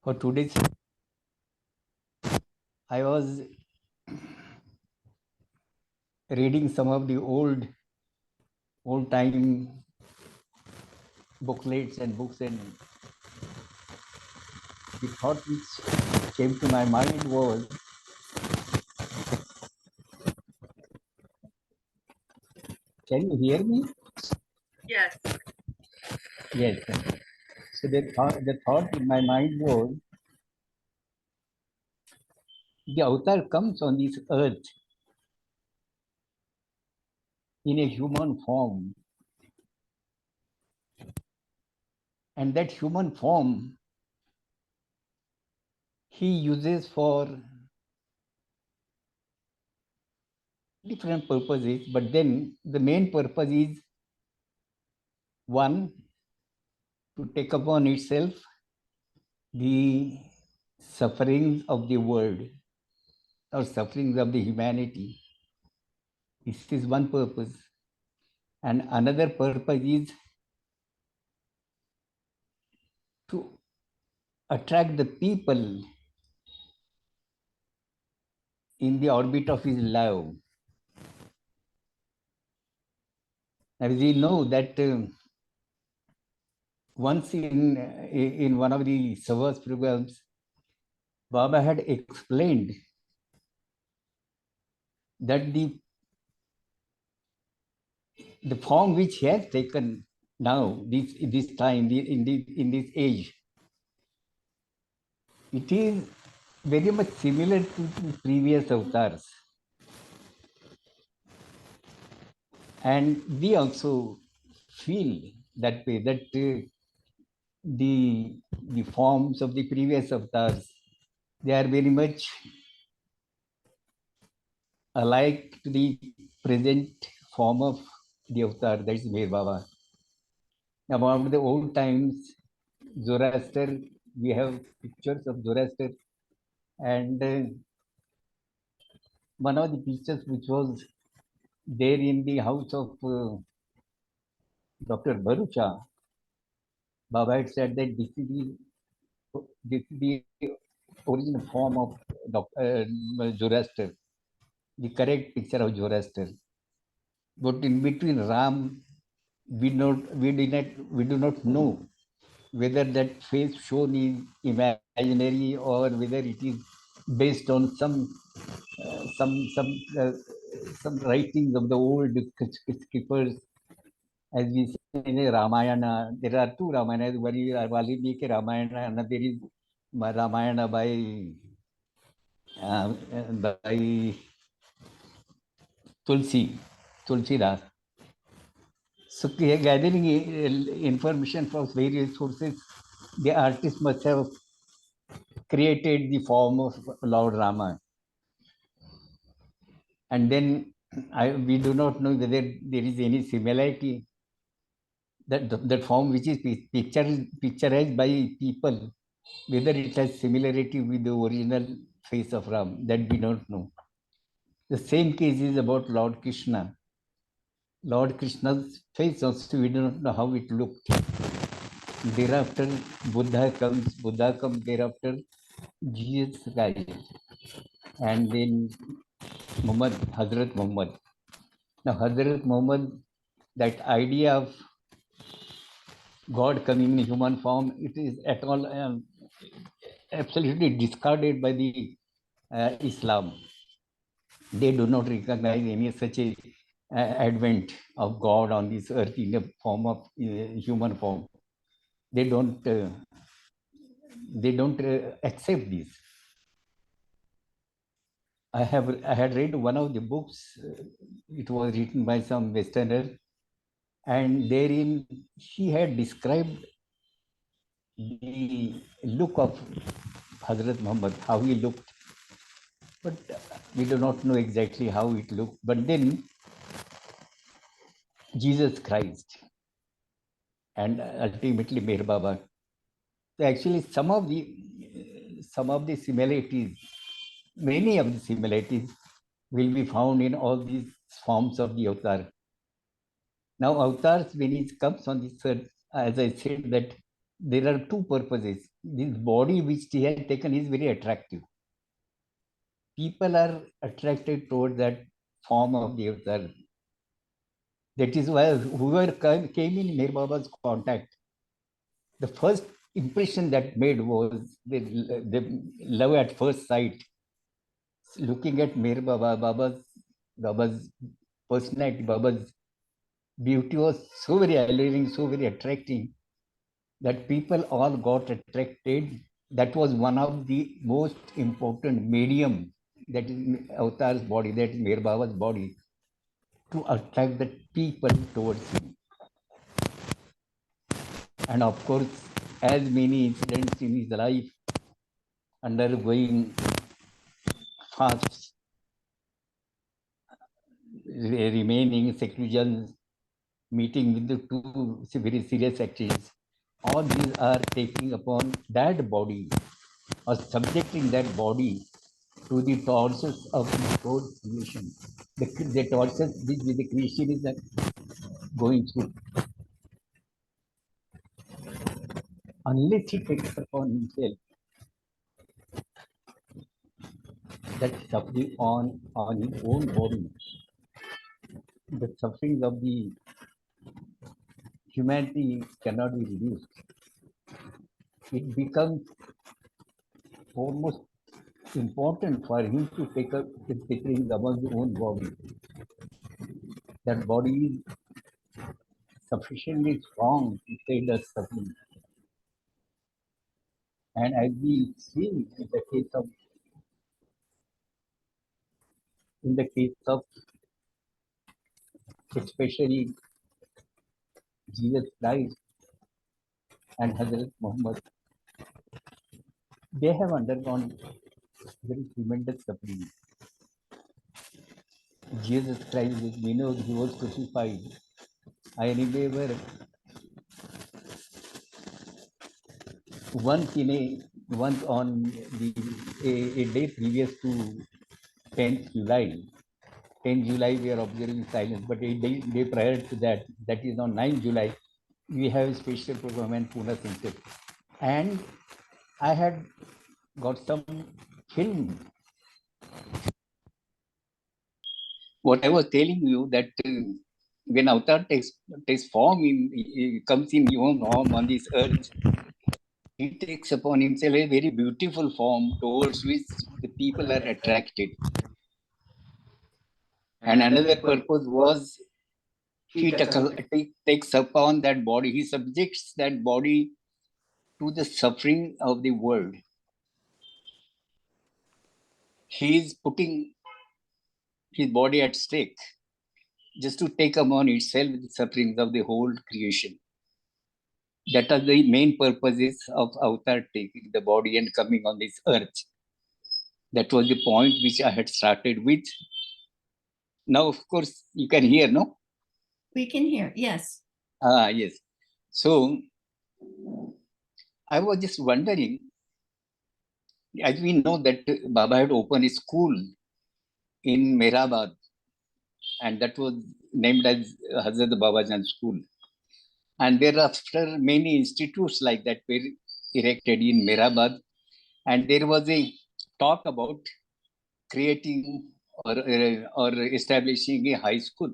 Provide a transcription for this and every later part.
For today's, I was reading some of the old time booklets and books, and the thought which came to my mind was, can you hear me? Yes. Yes. So the thought in my mind was, the avatar comes on this earth in a human form, and that human form he uses for different purposes, but then the main purpose is one, to take upon itself the sufferings of the world or sufferings of the humanity. This is one purpose. And another purpose is to attract the people in the orbit of his love. As we know that once in one of the sahavas programs, Baba had explained that the form which he has taken now, this time, in this age, it is very much similar to the previous avatars. And we also feel that way, that the forms of the previous avatars, they are very much alike to the present form of the avatar, that is Meher Baba. Now, of the old times, Zoroaster, we have pictures of Zoroaster, and one of the pictures which was there in the house of Dr. Bharucha, Baba had said that this is the original form of Zoroaster, the correct picture of Zoroaster. But in between Ram, we do not know whether that face shown is imaginary or whether it is based on some writings of the old scriptures. As we say in Ramayana, there are two Ramayanas. One is Valmiki Ramayana, another is Ramayana by Tulsidas. So gathering information from various sources, the artist must have created the form of Lord Rama. And then we do not know whether there is any similarity. That form which is picturized by people, whether it has similarity with the original face of Ram, that we don't know. The same case is about Lord Krishna. Lord Krishna's face also, we do not know how it looked. Thereafter, Buddha comes thereafter, Jesus Christ, and then Hazrat Muhammad. Now, Hazrat Muhammad, that idea of God coming in human form, it is at all absolutely discarded by the Islam. They do not recognize any such a advent of God on this earth in the form of human form. They don't accept this. I had read one of the books. It was written by some Westerner, and therein he had described the look of Hazrat Muhammad, how he looked. But we do not know exactly how it looked. But then Jesus Christ and ultimately Meher Baba. So actually, some of the similarities, many of the similarities, will be found in all these forms of the avatar. Now, avatars, when it comes on this earth, as I said, that there are two purposes. This body which he had taken is very attractive. People are attracted toward that form of the avatar. That is why whoever came in Meher Baba's contact, the first impression that made was the love at first sight. Looking at Meher Baba, Baba's personality, Baba's beauty was so very alluring, so very attracting that people all got attracted. That was one of the most important medium, that is Avatar's body, that is Meher Baba's body, to attract the people towards him. And of course, as many incidents in his life, undergoing fasts, remaining seclusion, meeting with the two very serious activities, all these are taking upon that body or subjecting that body to the tortures of the whole creation. The tortures which the creation is going through. Unless he takes upon himself that suffering on his own body, the sufferings of the humanity cannot be reduced. It becomes almost important for him to take up the sufferings among his own body. That body is sufficiently strong to take the suffering. And as we see in the case of especially Jesus Christ and Hazrat Muhammad, they have undergone very tremendous suffering. Jesus Christ, we know he was crucified. I remember once on a day previous to 10th July. 10th July we are observing silence, but a day prior to that, that is on 9th July, we have a special program in Pune Center. And I had got some film. What I was telling you, that when Avatar takes form, comes in human form on this earth, he takes upon himself a very beautiful form towards which the people are attracted. And another purpose was he takes upon that body, he subjects that body to the suffering of the world. He is putting his body at stake just to take upon itself the sufferings of the whole creation. That are the main purposes of Avatar taking the body and coming on this earth. That was the point which I had started with. Now, of course, you can hear, no? We can hear, yes. Yes. So, I was just wondering, as we know that Baba had opened a school in Mehrabad, and that was named as Hazrat Babajan School. And thereafter, many institutes like that were erected in Mehrabad. And there was a talk about creating or establishing a high school.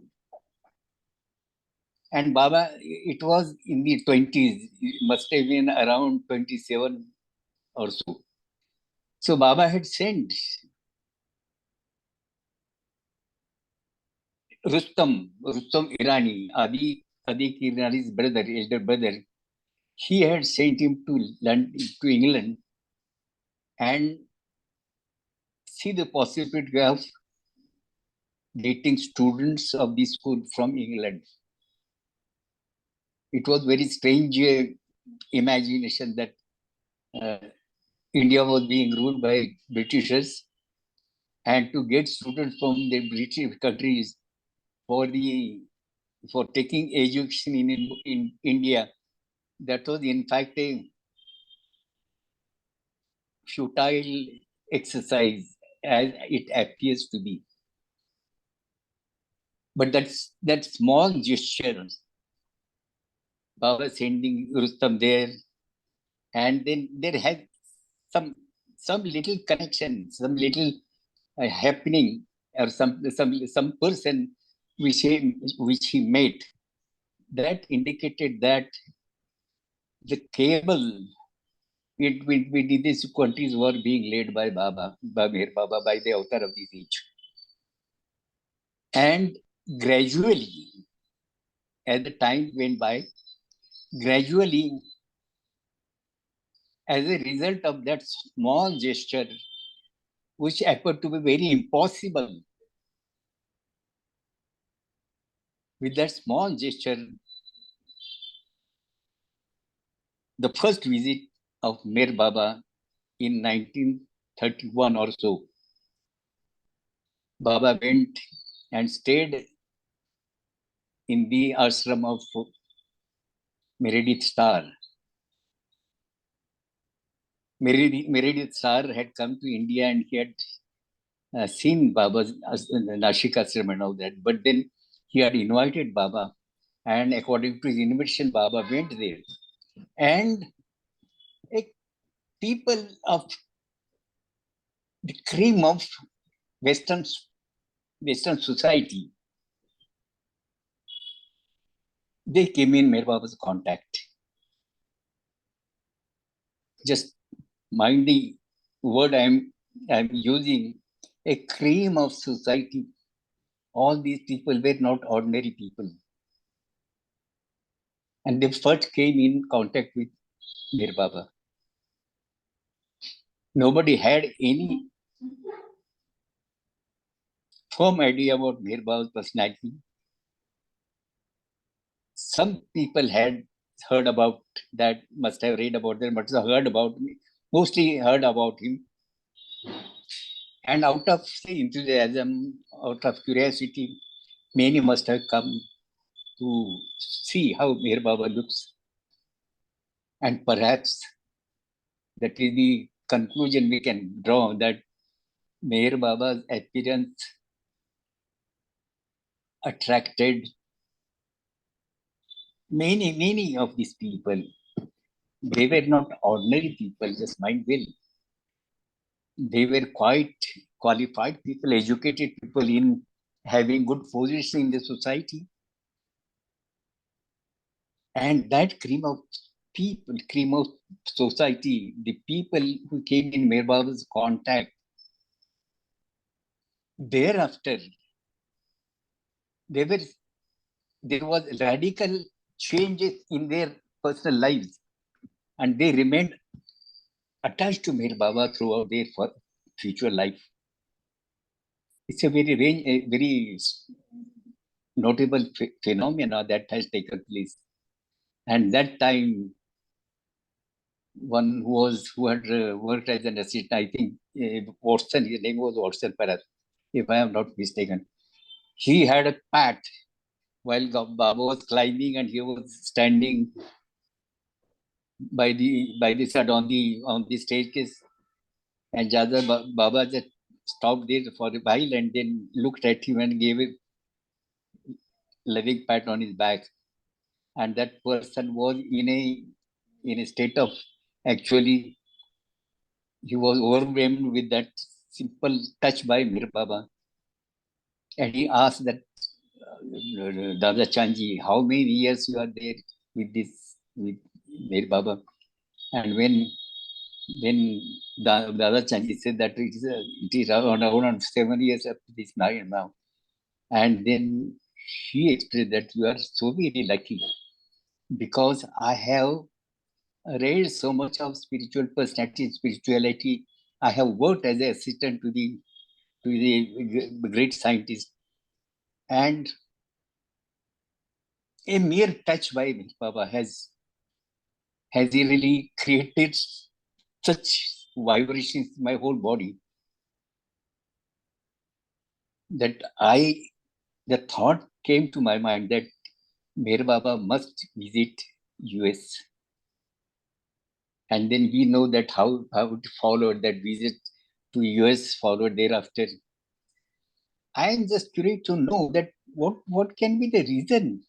And Baba, it was in the 20s, it must have been around 27 or so. So Baba had sent Rustam Irani, Adi Irani's brother, elder brother. He had sent him to London, to England, and see the possibility of getting students of the school from England. It was very strange imagination that India was being ruled by Britishers, and to get students from the British countries for taking education in India, that was in fact a futile exercise as it appears to be. But that small gesture, Baba sending Rustam there, and then there has some little connection, some little happening, or some person which he met, that indicated that the cable with these countries were being led by Meher Baba, by the author of this age. And gradually, as the time went by, gradually, as a result of that small gesture, which appeared to be very impossible, with that small gesture, the first visit of Meher Baba in 1931 or so, Baba went and stayed in the ashram of Meredith Star. Meredith Sar had come to India and he had seen Baba's Nashik ashram and all that. But then he had invited Baba, and according to his invitation, Baba went there. And people of the cream of Western society, they came in Meher Baba's contact. Just mind the word I'm using, a cream of society. All these people were not ordinary people. And they first came in contact with Meher Baba. Nobody had any firm idea about Meher Baba's personality. Some people had heard about that, must have read about them, but mostly heard about him. And out of enthusiasm, out of curiosity, many must have come to see how Meher Baba looks. And perhaps that is the conclusion we can draw, that Meher Baba's appearance attracted many of these people. They were not ordinary people, just mind well. They were quite qualified people, educated people in having good position in the society. And that cream of people, cream of society, the people who came in Meher Baba's contact, thereafter, there was radical changes in their personal lives, and they remained attached to Meher Baba throughout their future life. It's a very notable phenomena that has taken place. And that time, one who had worked as an assistant, I think Watson, his name was Watson, perhaps, if I am not mistaken. He had a pat while Baba was climbing, and he was standing by the side on the staircase, and Baba just stopped there for a while and then looked at him and gave a loving pat on his back. And that person was in a state of, actually, he was overwhelmed with that simple touch by Meher Baba. And he asked that Dada Chanji, how many years you are there with Meher Baba? And when Dada Chanji said that it is around 7 years after this marriage now. And then he expressed that you are so very lucky, because I have read so much of spirituality. I have worked as an assistant to the great scientist, and a mere touch by Baba has really created such vibrations in my whole body that the thought came to my mind that Meher Baba must visit US. And then we know that how it followed, that visit to US followed thereafter. I am just curious to know that what can be the reason,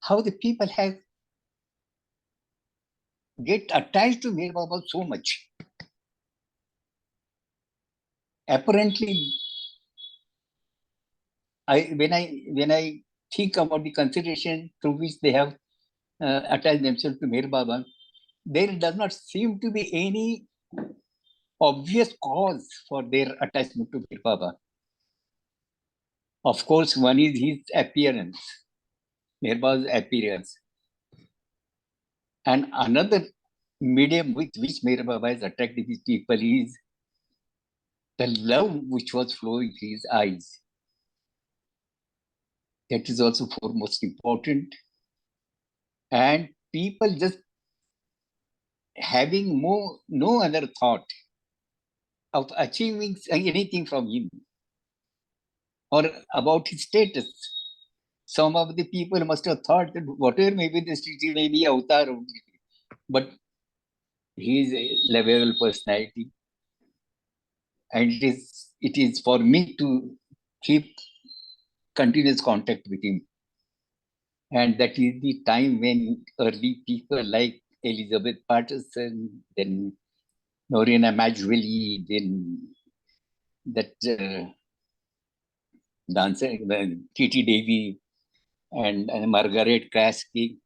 how the people have get attached to Mir Baba so much. Apparently, when I think about the consideration through which they have attached themselves to Mir Baba, there does not seem to be any obvious cause for their attachment to Mir Baba. Of course, one is his appearance, Mir Baba's appearance, and another medium with which Mir Baba is attracted these people is the love which was flowing through his eyes. That is also foremost important. And people just having no other thought of achieving anything from him or about his status. Some of the people must have thought that whatever may be the city may be avatar, but he is a lovable personality. And it is for me to keep continuous contact with him. And that is the time when early people like Elizabeth Patterson, then Norina Majweli, then that dancer, Kitty Davy, and Margaret Kraske,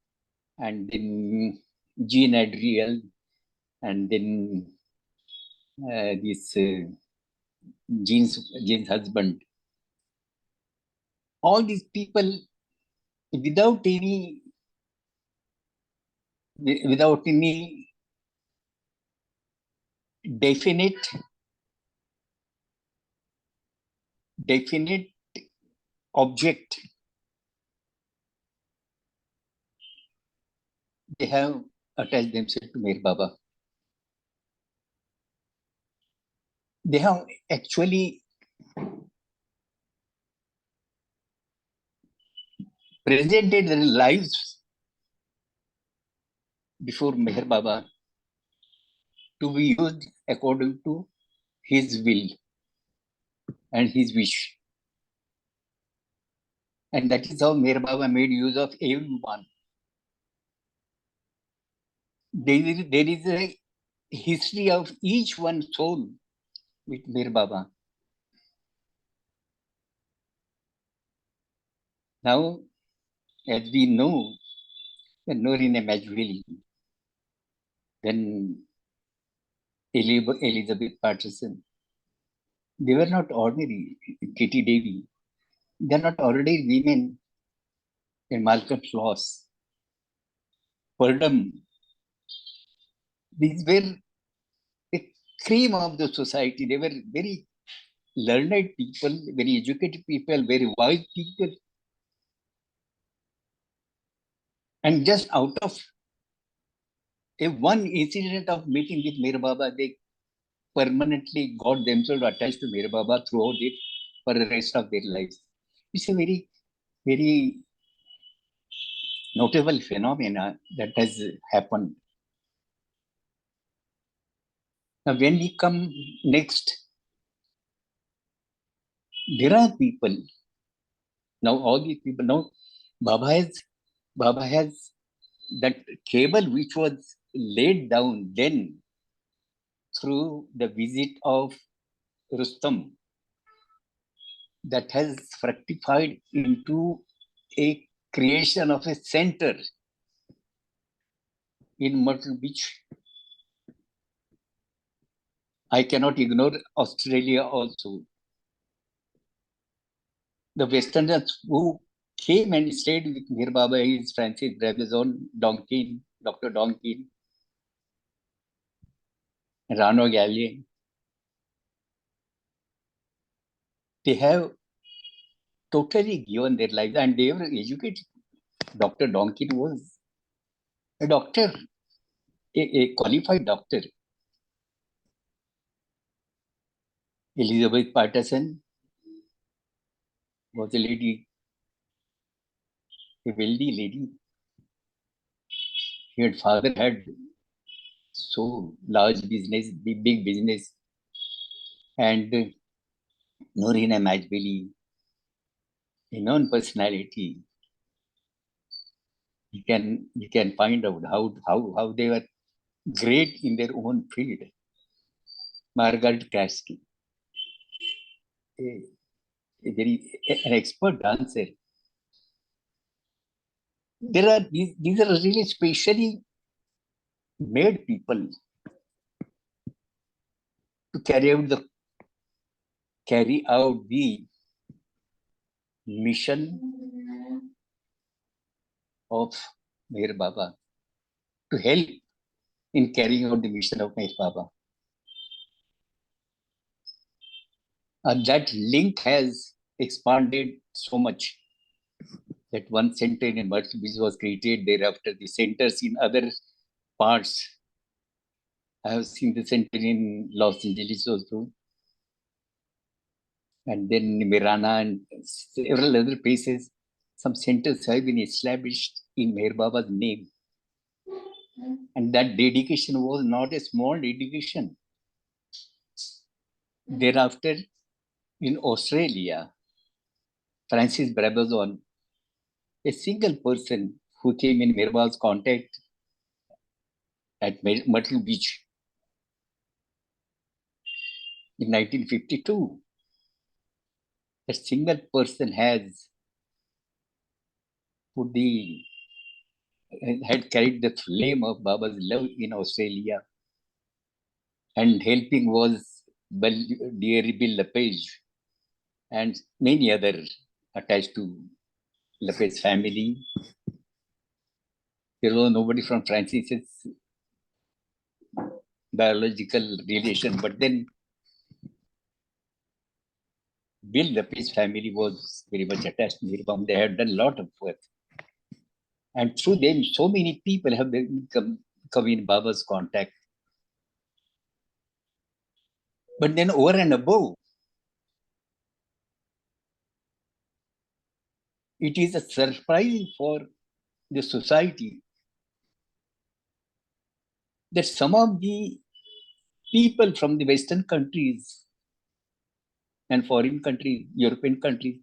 and then Jean Adriel, and then this Jean's husband. All these people, without any definite object, they have attached themselves to Mir Baba. They have actually presented their lives before Meher Baba to be used according to his will and his wish. And that is how Meher Baba made use of everyone. There is a history of each one soul with Meher Baba. Now, as we know, Norina Majweli, then Elizabeth Patterson, they were not ordinary. Kitty Davy, they are not ordinary women. And Malcolm Floss, Purdom, these were the cream of the society. They were very learned people, very educated people, very wise people. And just out of a one incident of meeting with Mir Baba, they permanently got themselves attached to Mir Baba throughout it for the rest of their lives. It's a very, very notable phenomena that has happened. Now, when we come next, there are people. Now, all these people, now, Baba has that cable which was laid down then through the visit of Rustam, that has fructified into a creation of a center in Myrtle Beach. I cannot ignore Australia also. The Westerners who came and stayed with Mir Baba is Francis Brabazon, Donkin, Dr. Donkin, Rano Gallier. They have totally given their lives and they were educated. Dr. Donkin was a doctor, a qualified doctor. Elizabeth Patterson was a lady, a wealthy lady. Her father had so large business, big business, and Norina Majbeli, a known personality. You can find out how they were great in their own field. Margaret Kasky, an expert dancer. These are really specially made people to carry out the mission of Meher Baba, to help in carrying out the mission of Meher Baba. That link has expanded so much that one center in Myrtle Beach was created. Thereafter, the centers in other parts. I have seen the center in Los Angeles also, and then Mirana and several other places. Some centers have been established in Meher Baba's name. And that dedication was not a small dedication. Thereafter, in Australia, Francis Brabazon, a single person who came in Meher Baba's contact at Myrtle Beach in 1952, a single person had carried the flame of Baba's love in Australia, and helping was dear Bill LePage and many other attached to LePage family. There was nobody from Francis's biological relation, but then Bill LePage family was very much attached to Nirbam. They had done a lot of work. And through them, so many people have come in Baba's contact. But then over and above, it is a surprise for the society that some of the people from the Western countries and foreign countries, European countries,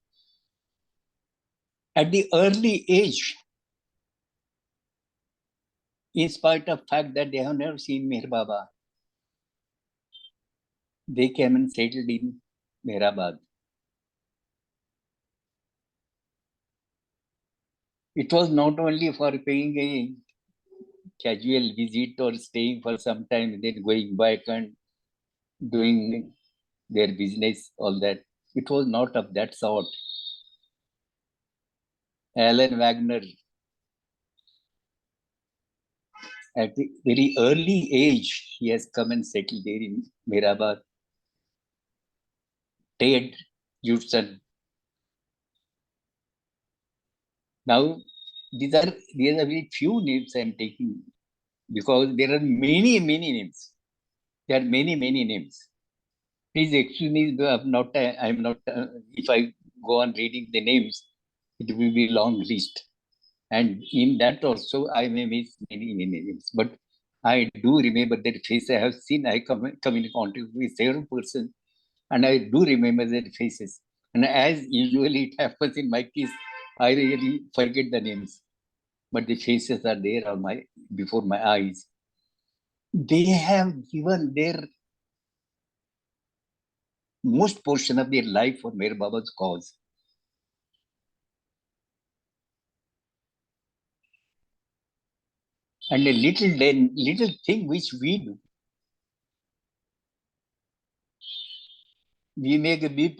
at the early age, in spite of fact that they have never seen Meher Baba, they came and settled in Mehrabad. It was not only for paying a casual visit or staying for some time, then going back and doing their business, all that. It was not of that sort. Alan Wagner, at the very early age, he has come and settled there in Mehrabad. Ted Judson. Now, these are very few names I am taking, because there are many names. There are many names. Please excuse me, I'm not, if I go on reading the names, it will be long list. And in that also, I may miss many names. But I do remember their face. I have seen, I come in contact with several persons, and I do remember their faces. And as usually it happens in my case, I really forget the names. But the faces are there on before my eyes. They have given their most portion of their life for Meher Baba's cause. And a little thing which we do, we make a big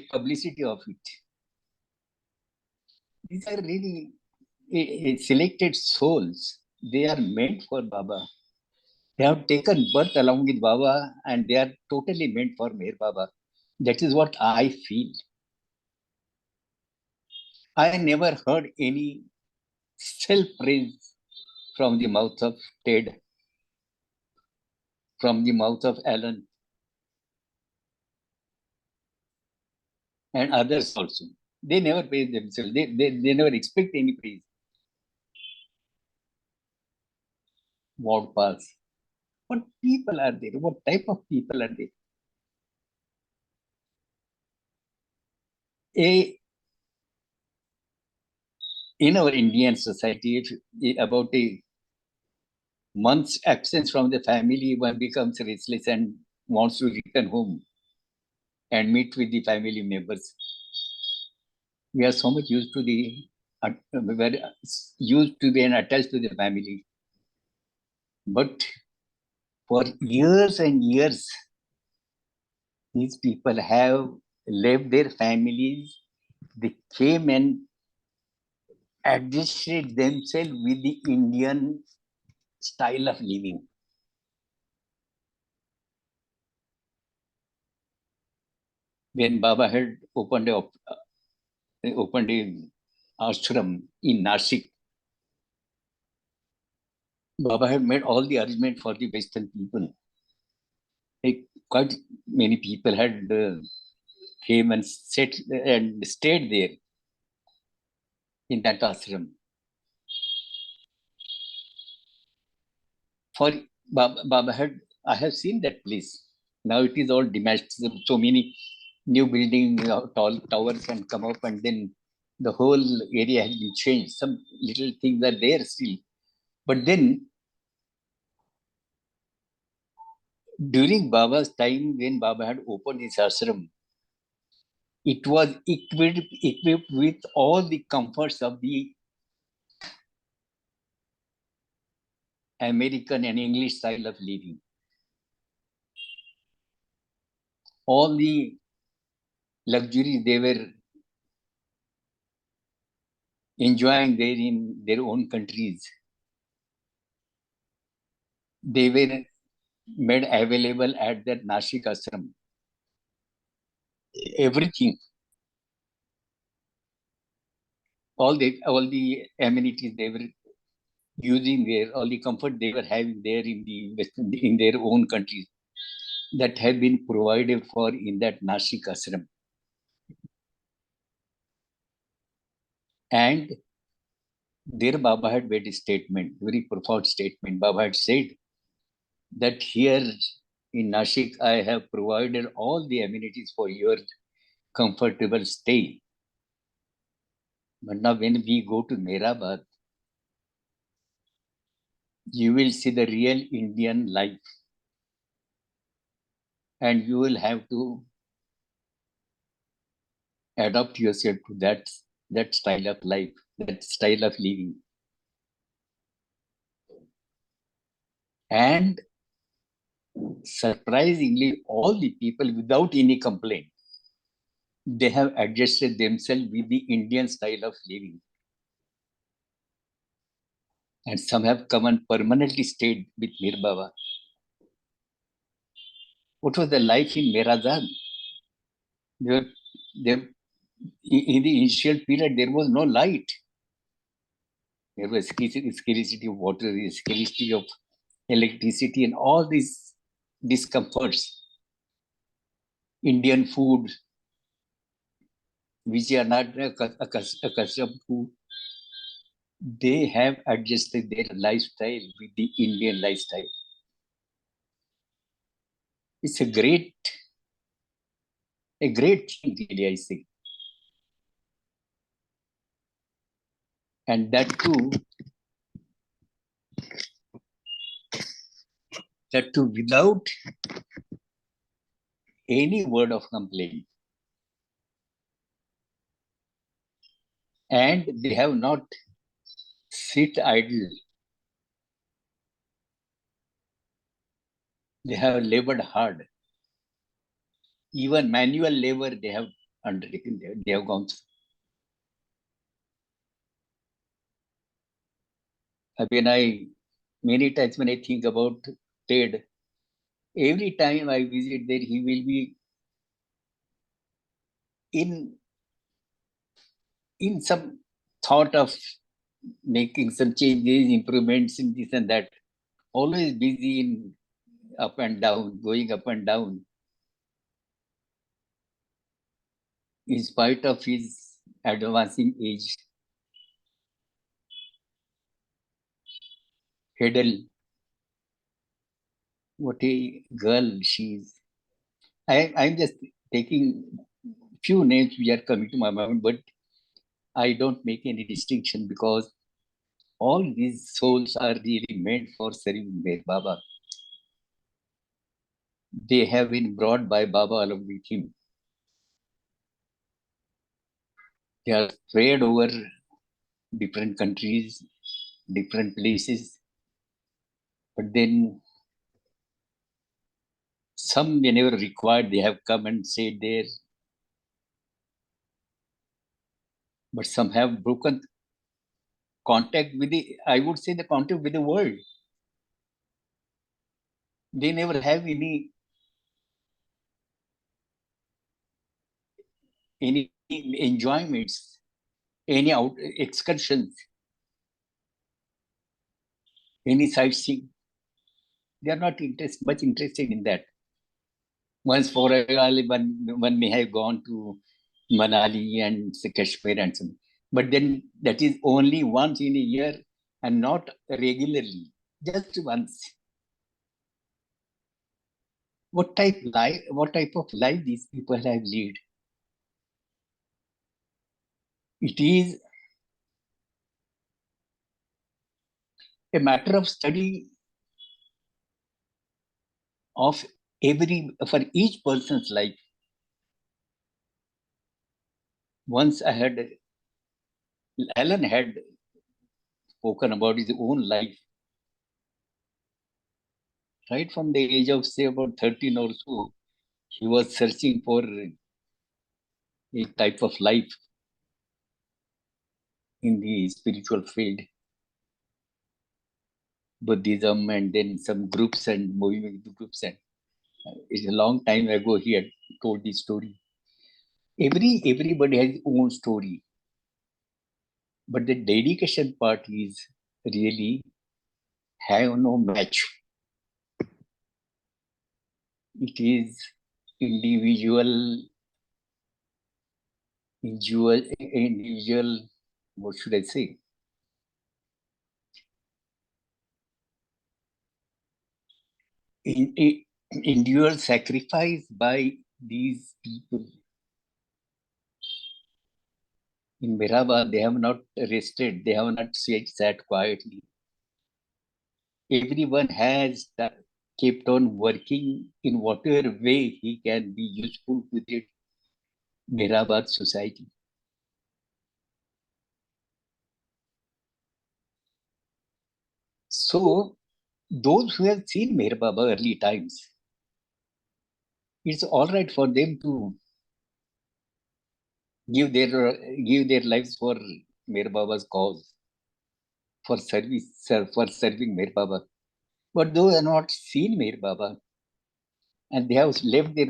publicity of it. These are really selected souls. They are meant for Baba. They have taken birth along with Baba, and they are totally meant for Meher Baba. That is what I feel. I never heard any self-praise from the mouth of Ted, from the mouth of Alan, and others also. They never praise themselves. They never expect any praise. What pass? What people are there? What type of people are there? In our Indian society, about a months absence from the family, one becomes restless and wants to return home and meet with the family members. We are so much used to very used to be and attached to the family. But for years and years, these people have left their families. They came and adjusted themselves with the Indian style of living. When Baba had opened a ashram in Nashik, Baba had made all the arrangement for the Western people. Quite many people had came and set and stayed there in that ashram. For Baba had, I have seen that place. Now it is all demolished. So many new buildings, tall towers can come up, and then the whole area has been changed. Some little things are there still. But then during Baba's time, when Baba had opened his ashram, it was equipped with all the comforts of the American and English style of living. All the luxuries they were enjoying there in their own countries, they were made available at that Nashik ashram. Everything, all the amenities they were using there, all the comfort they were having there in the Western, in their own countries, that have been provided for in that Nashik ashram. And there Baba had made a statement, very profound statement. Baba had said that here in Nashik, I have provided all the amenities for your comfortable stay. But now when we go to Mehrabad, you will see the real Indian life. And you will have to adapt yourself to that style of life, that style of living. And surprisingly, all the people, without any complaint, they have adjusted themselves with the Indian style of living. And some have come and permanently stayed with Mir Baba. What was the life in Merazan? There, in the initial period, there was no light. There was scarcity of water, scarcity of electricity, and all these discomforts. Indian food, which are not accustomed to, they have adjusted their lifestyle with the Indian lifestyle. It's a great thing, really, I think. And that too without any word of complaint. And they have not sit idle. They have labored hard. Even manual labor they have undertaken, they have gone through. Many times when I think about Ted, every time I visit there, he will be in some thought of making some changes, improvements in this and that. Always busy in up and down, going up and down. In spite of his advancing age, Hedel, what a girl she is. I'm just taking few names which are coming to my mind, but I don't make any distinction because all these souls are really meant for serving their Baba. They have been brought by Baba along with him. They are spread over different countries, different places. But then some, whenever required, they have come and stayed there. But some have broken contact with the, I would say, the contact with the world. They never have any enjoyments, any out excursions, any sightseeing. They are not much interested in that. Once for a while, one may have gone to Manali and Kashmir and so on. But then that is only once in a year and not regularly, just once. What type of life these people have led? It is a matter of study of for each person's life. Once Alan had spoken about his own life. Right from the age of, say, about 13 or so, he was searching for a type of life in the spiritual field, Buddhism, and then some groups and moving into groups. And it's a long time ago he had told this story. Everybody has his own story, but the dedication part is really have no match. It is individual, what should I say? Individual sacrifice by these people. In Miraba, they have not rested, they have not sat quietly. Everyone has kept on working in whatever way he can be useful to the Mirabad society. So, those who have seen Meher Baba early times, it's all right for them to give their lives for Meher Baba's cause, for service, for serving Meher Baba. But those who have not seen Meher Baba, and they have left their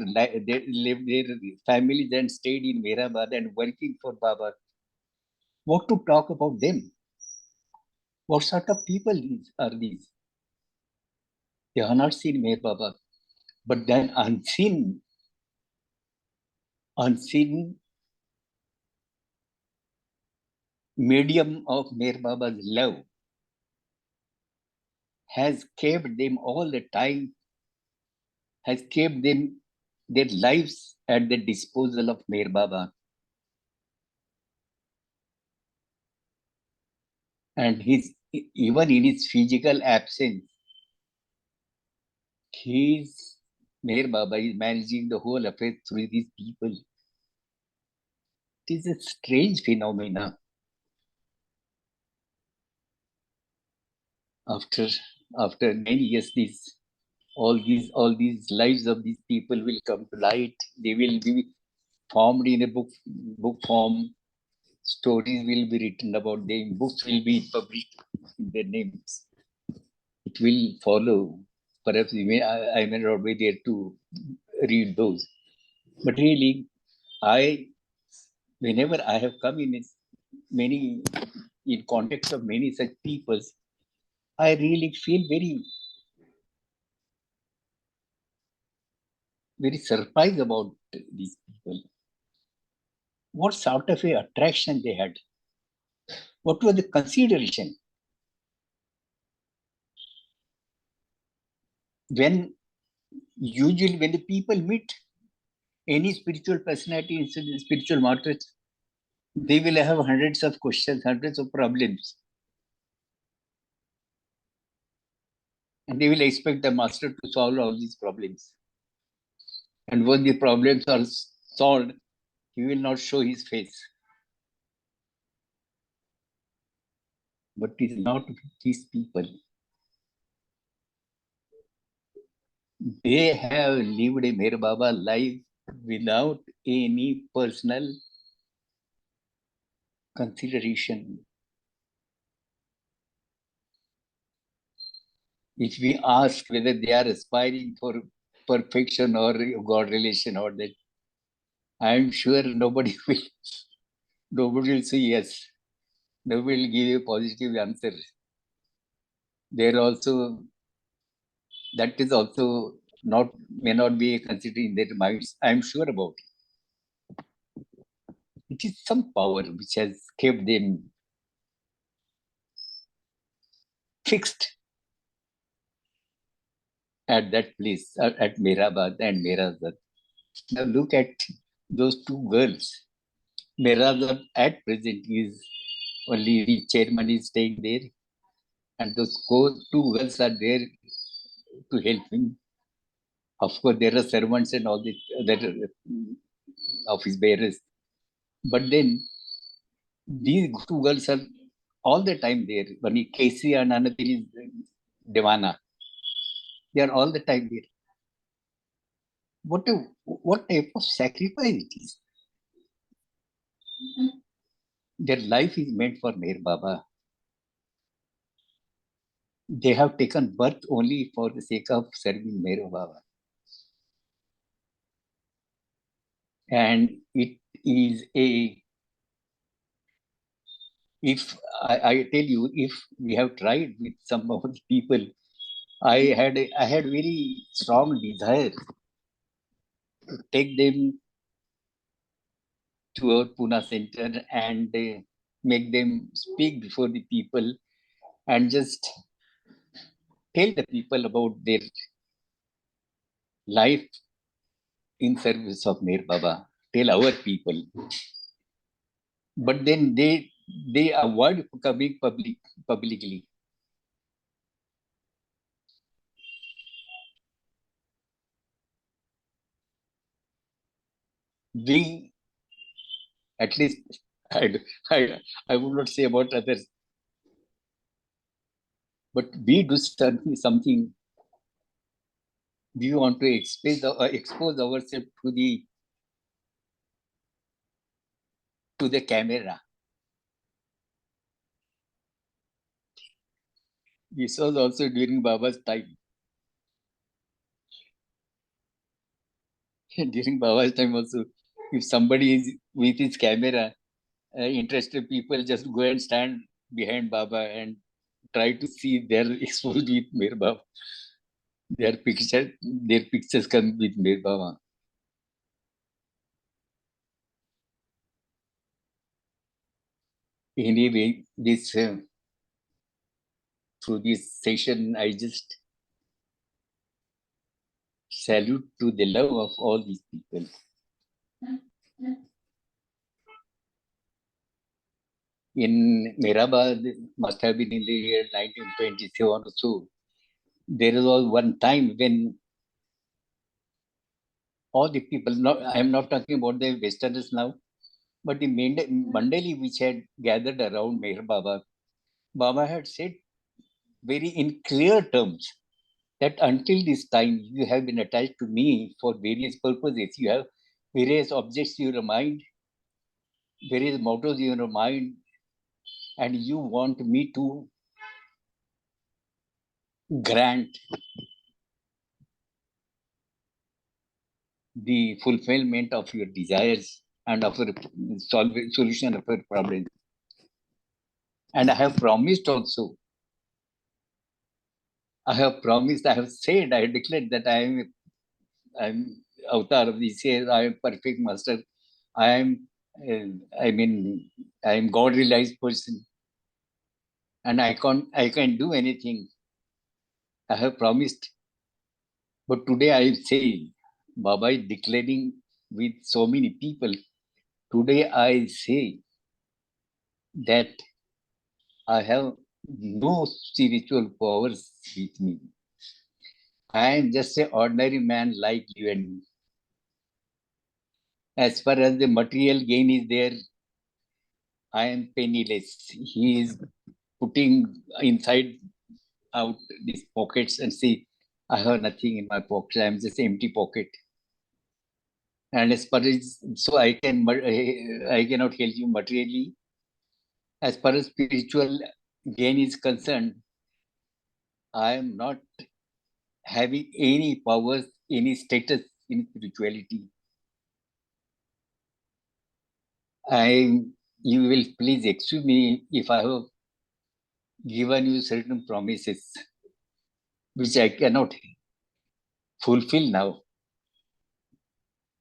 families and stayed in Mehrabad and working for Baba, what to talk about them? What sort of people are these? They have not seen Meher Baba, but then unseen medium of Meher Baba's love has kept them all the time, has kept them their lives at the disposal of Meher Baba. And even in his physical absence, Meher Baba is managing the whole affair through these people. It is a strange phenomena. After many years, all these lives of these people will come to light. They will be formed in a book form. Stories will be written about them. Books will be published in their names. It will follow. Perhaps I may not be there to read those. But really, whenever I have come in context of many such peoples, I really feel very surprised about these people. What sort of a attraction they had? What was the consideration? When usually when the people meet any spiritual personality, spiritual martyrs, they will have hundreds of questions, hundreds of problems. And they will expect the master to solve all these problems. And when the problems are solved, he will not show his face. But it is not with these people. They have lived a Meher Baba life without any personal consideration. If we ask whether they are aspiring for perfection or God relation or that, I am sure nobody will say yes. Nobody will give a positive answer. There also, that is also may not be considered in their minds. I am sure about it. It is some power which has kept them fixed at that place, at Mehrabad and Mehrazad. Now look at those two girls. Mehrazad at present is only the chairman is staying there, and those two girls are there to help him. Of course, there are servants and all the other office bearers. But then these two girls are all the time there. One is Casey and another is Devana. They are all the time there. What type of sacrifice it is? Their life is meant for Meher Baba. They have taken birth only for the sake of serving Meher Baba. And it is if I tell you, if we have tried with some of the people, I had very strong desire to take them to our Pune center and make them speak before the people and just tell the people about their life in service of Meher Baba. Tell our people. But then they avoid coming publicly. We, at least, I, I would not say about others, but we do something. We want to expose ourselves to the camera. This was also during Baba's time. During Baba's time also, if somebody is with his camera, interested people just go and stand behind Baba and try to see their exposed with Mir Baba. Their pictures come with Mir Baba. Anyway, this through this session, I just salute to the love of all these people. In Mehrabad, must have been in the year 1927 or so. There was one time when all the people, I am not talking about the Westerners now, but the Mandali which had gathered around Meher Baba, Baba had said very in clear terms that until this time you have been attached to me for various purposes. You have various objects in your mind, various mottos in your mind, and you want me to grant the fulfillment of your desires and of your solution of your problems. And I have promised also. I have promised, I have said, I have declared that I'm avatar of the says I am perfect master. I am, I am God realized person, and I can do anything. I have promised, but today I say, Baba is declaring with so many people. Today I say that I have no spiritual powers with me. I am just an ordinary man like you and me. As far as the material gain is there, I am penniless. He is putting inside out these pockets and see, I have nothing in my pocket. I am just empty pocket. And as far as so I cannot help you materially. As far as spiritual gain is concerned, I am not having any powers, any status in spirituality. You will please excuse me if I have given you certain promises which I cannot fulfill now.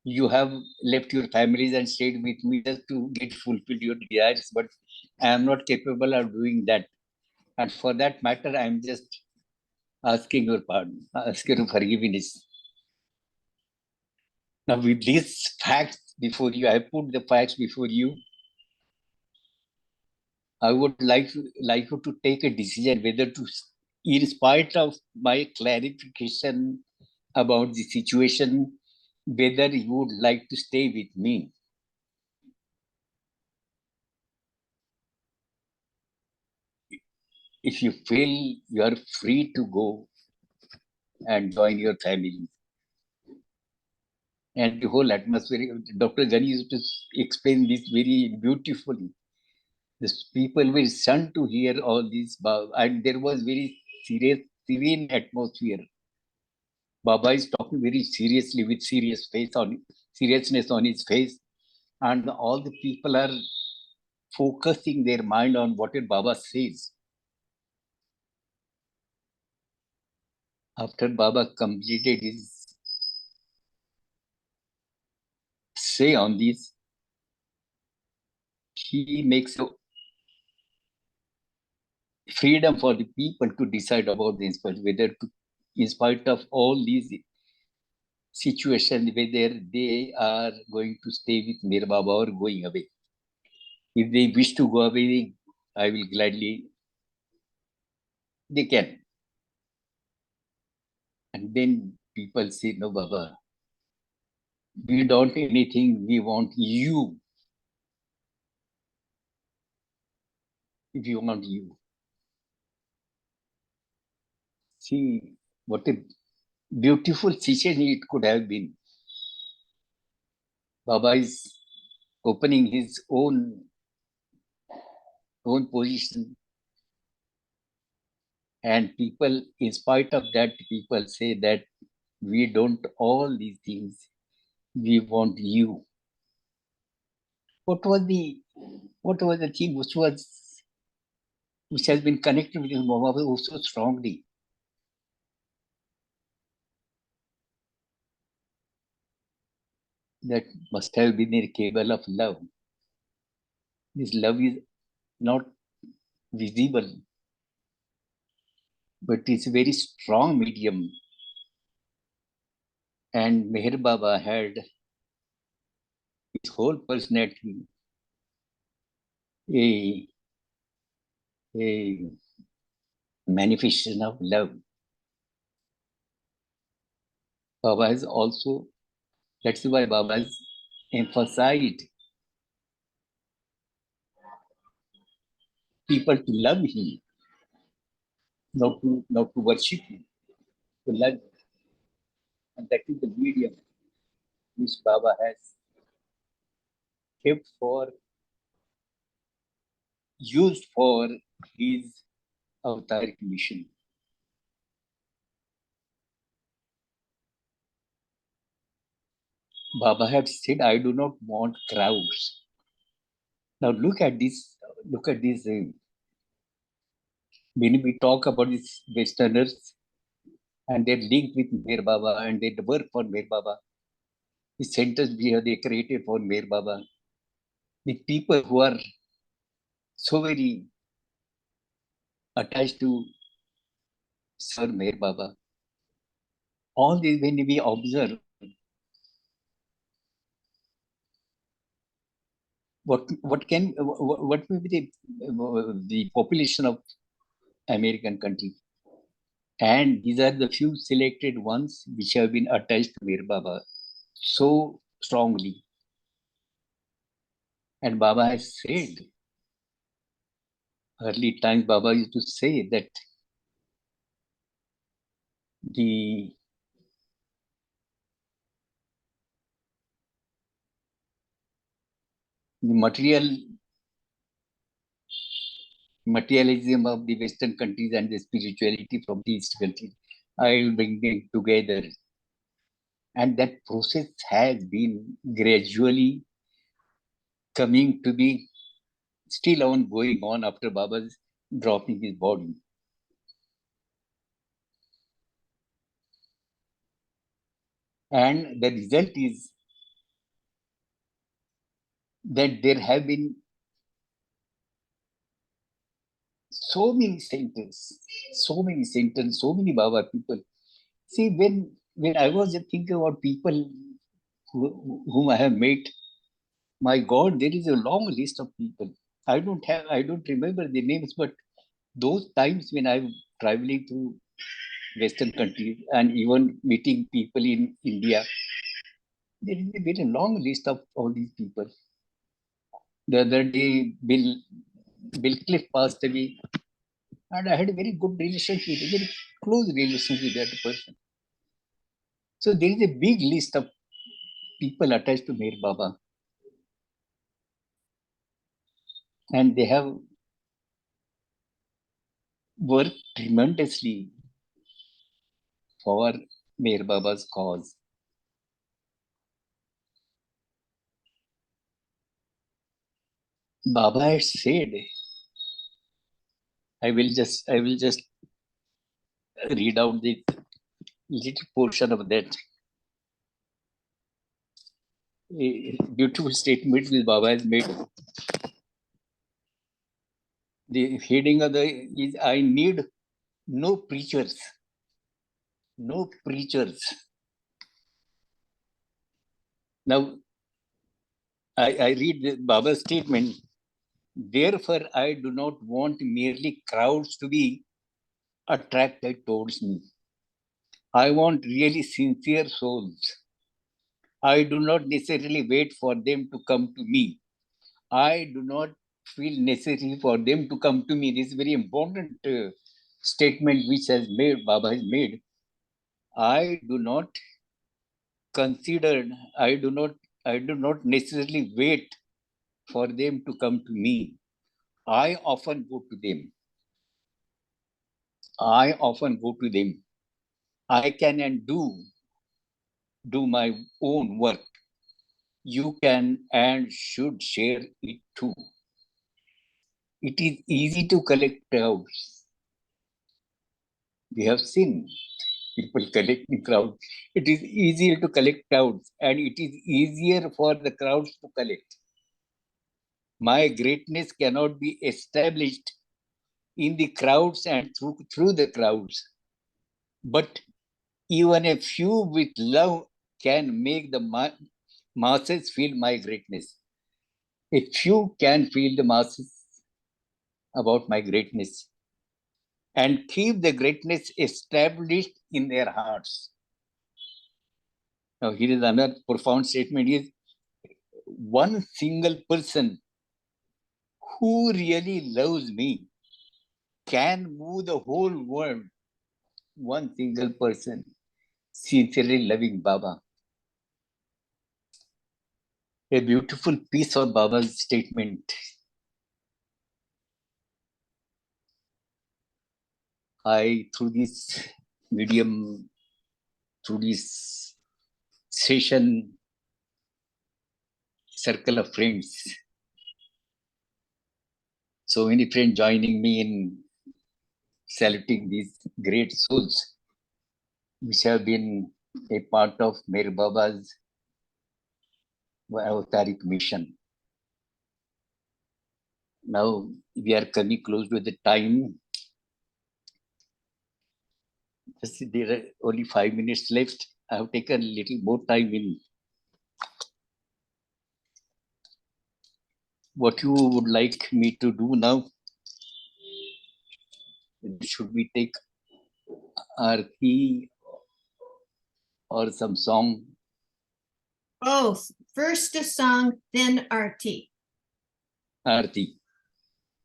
You have left your families and stayed with me just to get fulfilled your desires, but I am not capable of doing that. And for that matter, I am just asking your pardon, asking your forgiveness. Now, with these facts before you, I put the facts before you. I would like you to take a decision whether to, in spite of my clarification about the situation, whether you would like to stay with me. If you feel you are free to go and join your family. And the whole atmosphere, Dr. Gani used to explain this very beautifully. These people were stunned to hear all this, and there was very serious, serene atmosphere. Baba is talking very seriously with seriousness on his face, and all the people are focusing their mind on what Baba says. After Baba completed his say on this, he makes a freedom for the people to decide about the whether to, in spite of all these situations, whether they are going to stay with Mir Baba or going away. If they wish to go away, I will gladly, they can. And then people say, no, Baba, we don't anything, we want you. If you want you. See, what a beautiful situation it could have been. Baba is opening his own position, and people, in spite of that, people say that we don't all these things, we want you. What was the thing which has been connected with Baba so strongly? That must have been a cable of love. This love is not visible, but it's a very strong medium. And Meher Baba had his whole personality, a, a manifestation of love. Baba has also, that's why Baba has emphasized people to love him, not to worship him, to love. And that is the medium which Baba has kept for, used for his avataric mission. Baba had said, I do not want crowds. Now look at this, when we talk about these Westerners and they're linked with Meher Baba and they work for Meher Baba, the centers they created for Meher Baba, the people who are so very attached to Sir Meher Baba, all these when we observe, what will be the population of American country, And these are the few selected ones which have been attached to Mir Baba so strongly. And Baba has said, early times Baba used to say that the materialism of the Western countries and the spirituality from the East countries, I will bring them together. And that process has been gradually coming to be still on going on after Baba's dropping his body. And the result is that there have been so many centers, so many Baba people. See, when I was thinking about people whom I have met, my God, there is a long list of people. I don't remember the names, but those times when I'm traveling to Western countries and even meeting people in India, there is a very long list of all these people. The other day, Bill Cliff passed away, and I had a very good relationship, a very close relationship with that person. So there is a big list of people attached to Meher Baba, and they have worked tremendously for Meher Baba's cause. Baba has said, I will just read out the little portion of that. A beautiful statement which Baba has made. The heading of the is I need no preachers. No preachers. Now I read the Baba's statement. Therefore, I do not want merely crowds to be attracted towards me. I want really sincere souls. I do not necessarily wait for them to come to me. I do not feel necessary for them to come to me. This is very important statement which has made Baba has made. I do not consider. I do not necessarily wait for them to come to me. I often go to them. I often go to them. I can and do my own work. You can and should share it too. It is easy to collect crowds. We have seen people collecting crowds. It is easier to collect crowds, and it is easier for the crowds to collect. My greatness cannot be established in the crowds and through the crowds. But even a few with love can make the masses feel my greatness. A few can feel the masses about my greatness and keep the greatness established in their hearts. Now, here is another profound statement is one single person who really loves me can move the whole world. One single person sincerely loving Baba. A beautiful piece of Baba's statement. Through this medium, through this session, circle of friends, so many friends joining me in saluting these great souls, which have been a part of Mir Baba's avataric mission. Now we are coming close to the time. Just there are only 5 minutes left. I have taken a little more time in what you would like me to do now. Should we take Arti or some song. Both. First a song, then Arti. Arti.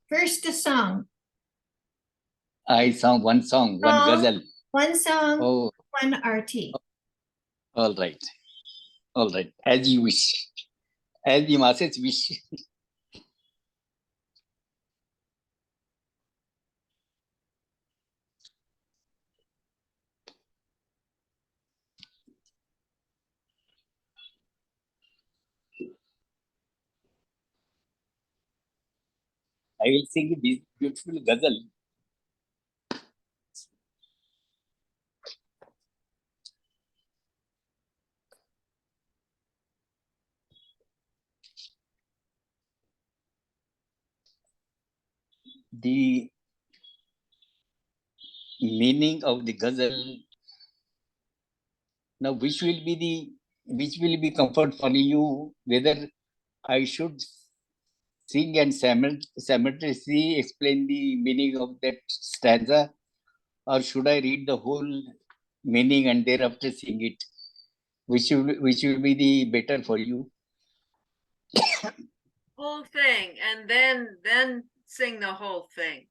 First a song. I sang one song, one Song, ghazal. one song, Oh, one Arti. all right. All right. As you wish. As the masses wish. I will sing this beautiful ghazal. The meaning of the ghazal. Now, which will be comfort for you? Whether I should sing and simultaneously explain the meaning of that stanza, or should I read the whole meaning and thereafter sing it? Which will be the better for you? Whole thing, and then sing the whole thing.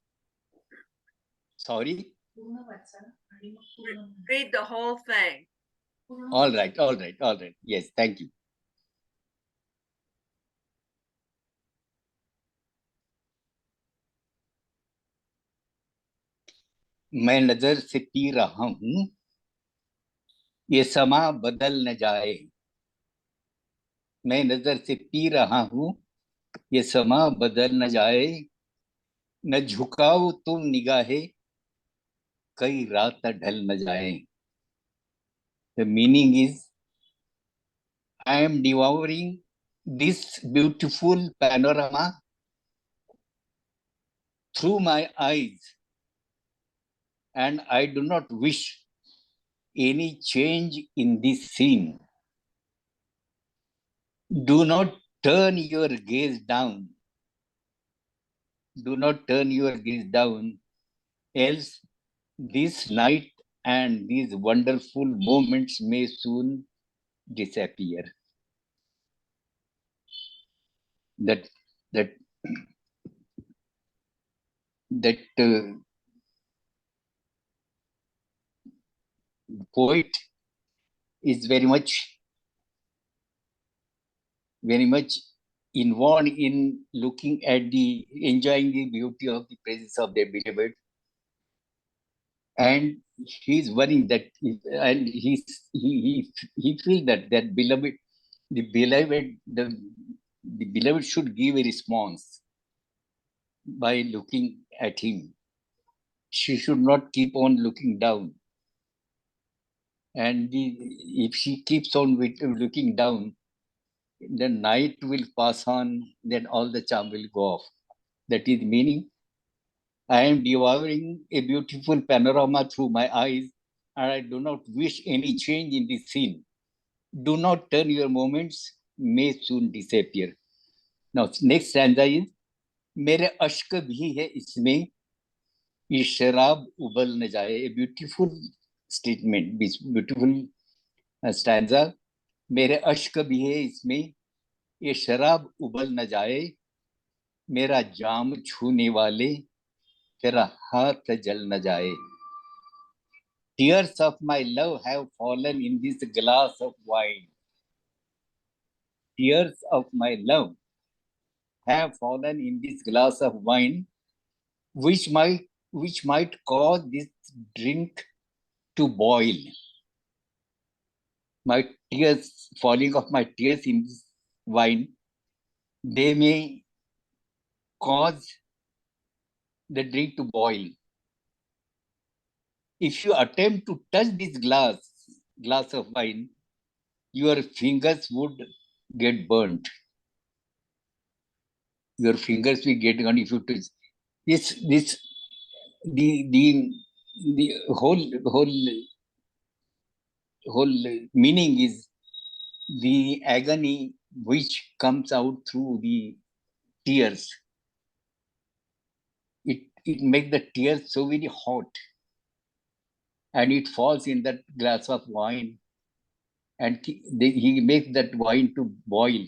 Sorry. Read the whole thing. All right, all right, all right. Yes, thank you. मैं नजर से P रहा हूं, ये समा बदल न जाए। मैं नजर से पी रहा हूं, ये समा बदल न जाए। न झुकाओ तुम निगाहें, कई रात ढल न जाए। The meaning is, I am devouring this beautiful panorama through my eyes, and I do not wish any change in this scene. Do not turn your gaze down. Do not turn your gaze down, else this night and these wonderful moments may soon disappear. That that that poet is very much involved in looking at enjoying the beauty of the presence of their beloved, and he's worrying that, and he feels that the beloved, the beloved should give a response by looking at him. She should not keep on looking down, and if she keeps on looking down, the night will pass on, then all the charm will go off. That is meaning, I am devouring a beautiful panorama through my eyes, and I do not wish any change in the scene. Do not turn your moments, may soon disappear. Now, next stanza is, मेरे अश्क भी है इसमें, ये शराब उबल न जाए. A beautiful statement, beautiful stanza. मेरे अश्क भी है इसमें, ये शराब उबल न जाए. मेरा जाम छूने वाले, तेरा हाथ जल न जाए. Tears of my love have fallen in this glass of wine. Tears of my love have fallen in this glass of wine, which might cause this drink to boil. My tears, falling of my tears in this wine, they may cause the drink to boil. If you attempt to touch this glass of wine, your fingers would get burnt. Your fingers will get gone if you touch. This the whole meaning is the agony which comes out through the tears. It makes the tears so very hot, and it falls in that glass of wine, and he makes that wine to boil.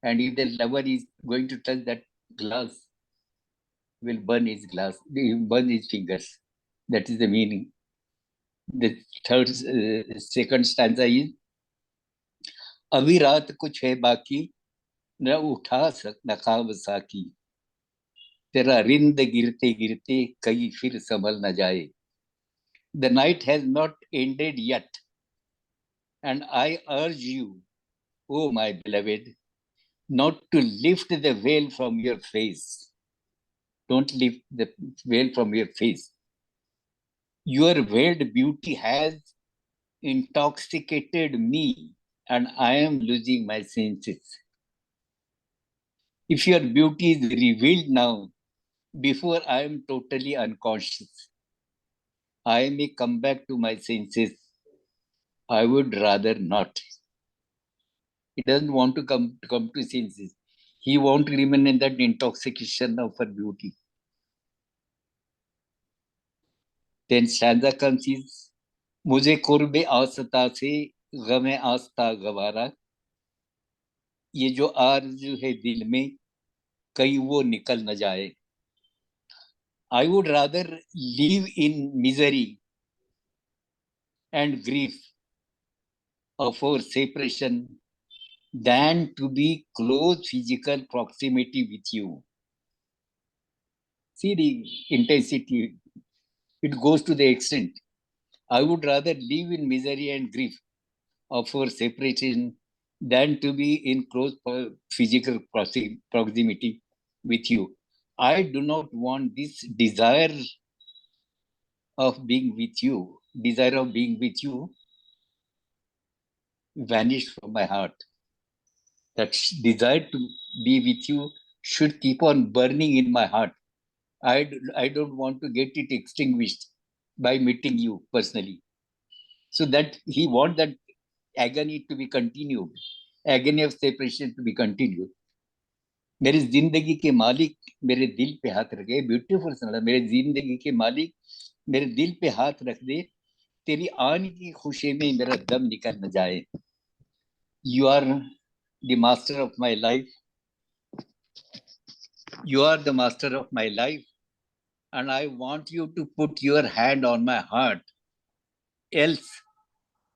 And if the lover is going to touch that glass, he will burn his glass, he will burn his fingers. That is the meaning. The second stanza is, अभी रात कुछ है बाकी, न उठा न ख्वाब साकी, तेरा रिंद गिरते गिरते कहीं फिर संभल न जाए. The night has not ended yet, and I urge you, oh my beloved, not to lift the veil from your face. Don't lift the veil from your face. Your veiled beauty has intoxicated me, and I am losing my senses. If your beauty is revealed now, before I am totally unconscious, I may come back to my senses. I would rather not. He doesn't want to come to senses. He won't remain in that intoxication of her beauty. Then stanza comes is, मुझे कुर्बे आस्था से गमे आस्था गवारा, ये जो आरज़ू है दिल में कहीं वो निकल न जाए. I would rather live in misery and grief of our separation than to be close physical proximity with you. See the intensity, it goes to the extent. I would rather live in misery and grief of our separation than to be in close physical proximity with you. I do not want this desire of being with you, vanish from my heart. That desire to be with you should keep on burning in my heart. I don't want to get it extinguished by meeting you personally. So that he wants that agony to be continued, agony of separation to be continued. मेरी जिंदगी के मालिक मेरे दिल पे हाथ रखे, beautiful सुना, मेरे जिंदगी के मालिक मेरे दिल पे हाथ रख दे, तेरी आने की खुशी में मेरा दम निकल न जाए. You are the master of my life. You are the master of my life, and I want you to put your hand on my heart. Else,